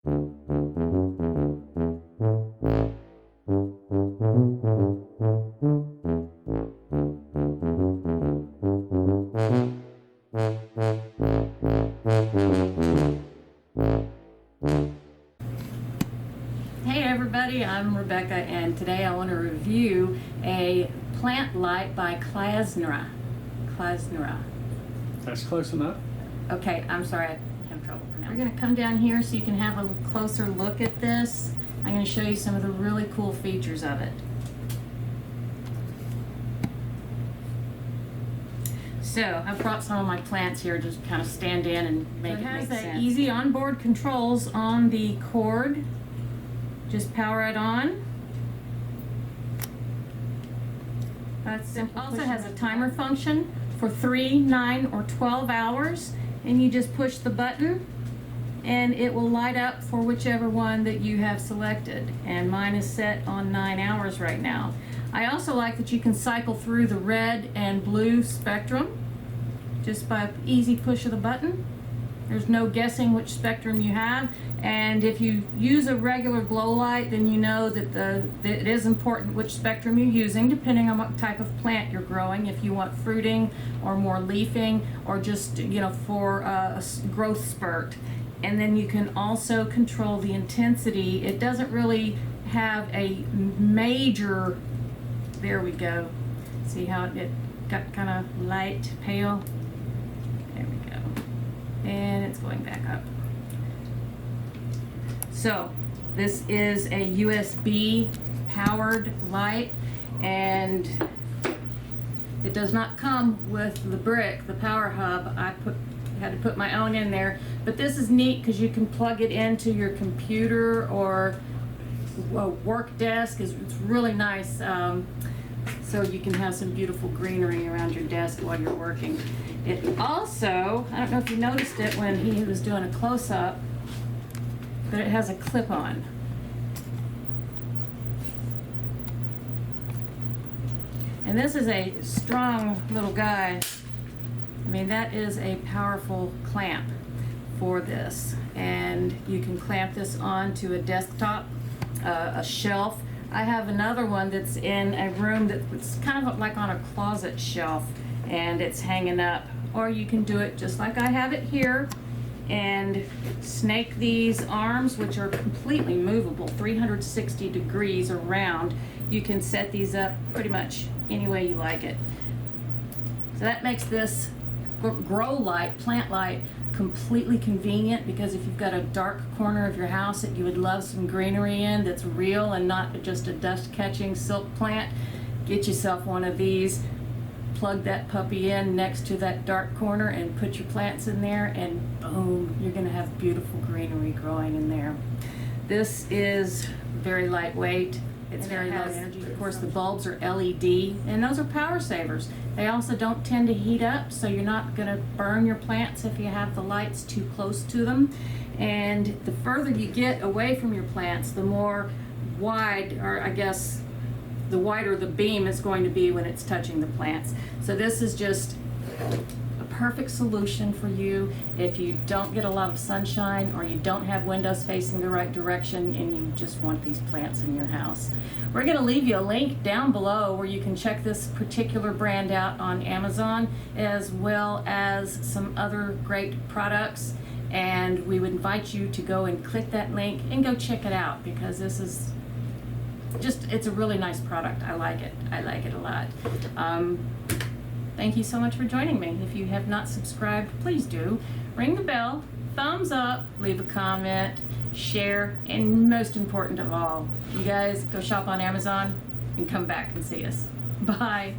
Hey everybody, I'm Rebecca, and today I want to review a plant light by Cliusnra. That's close enough. Okay, I'm sorry, I have trouble pronouncing. We're going to come down here so you can have a closer look at this. I'm going to show you some of the really cool features of it. So I've brought some of my plants here to just kind of stand in and make it make sense. It has easy onboard controls on the cord. Just power it on. That's simple. Also has a timer function for 3, 9, or 12 hours, and you just push the button and it will light up for whichever one that you have selected, and mine is set on 9 hours right now. I also like that you can cycle through the red and blue spectrum just by easy push of the button. There's no guessing which spectrum you have, and if you use a regular glow light, then you know that it is important which spectrum you're using depending on what type of plant you're growing. If you want fruiting or more leafing, or just for a growth spurt. And then you can also control the intensity. It doesn't really have a major, there we go. See how it got kind of light, pale? There we go. And it's going back up. So this is a USB powered light, and it does not come with the brick, the power hub. I had to put my own in there, but this is neat because you can plug it into your computer or a work desk. It's really nice, so you can have some beautiful greenery around your desk while you're working. It also, I don't know if you noticed it when he was doing a close-up, but it has a clip-on. And this is a strong little guy. I mean, that is a powerful clamp for this. And you can clamp this onto a desktop, a shelf. I have another one that's in a room that's kind of like on a closet shelf, and it's hanging up. Or you can do it just like I have it here and snake these arms, which are completely movable, 360 degrees around. You can set these up pretty much any way you like it. So that makes this grow light, plant light, completely convenient, because if you've got a dark corner of your house that you would love some greenery in that's real and not just a dust-catching silk plant, get yourself one of these, plug that puppy in next to that dark corner and put your plants in there, and boom, you're going to have beautiful greenery growing in there. This is very lightweight. It's very low energy. Of course, the bulbs are LED, and those are power savers. They also don't tend to heat up, so you're not going to burn your plants if you have the lights too close to them. And the further you get away from your plants, the more wide, or I guess the wider the beam is going to be when it's touching the plants. So this is just a perfect solution for you if you don't get a lot of sunshine, or you don't have windows facing the right direction and you just want these plants in your house. We're going to leave you a link down below where you can check this particular brand out on Amazon, as well as some other great products. And we would invite you to go and click that link and go check it out, because this is it's a really nice product. I like it. I like it a lot. Thank you so much for joining me. If you have not subscribed, please do. Ring the bell, thumbs up, leave a comment, share, and most important of all, you guys go shop on Amazon and come back and see us. Bye.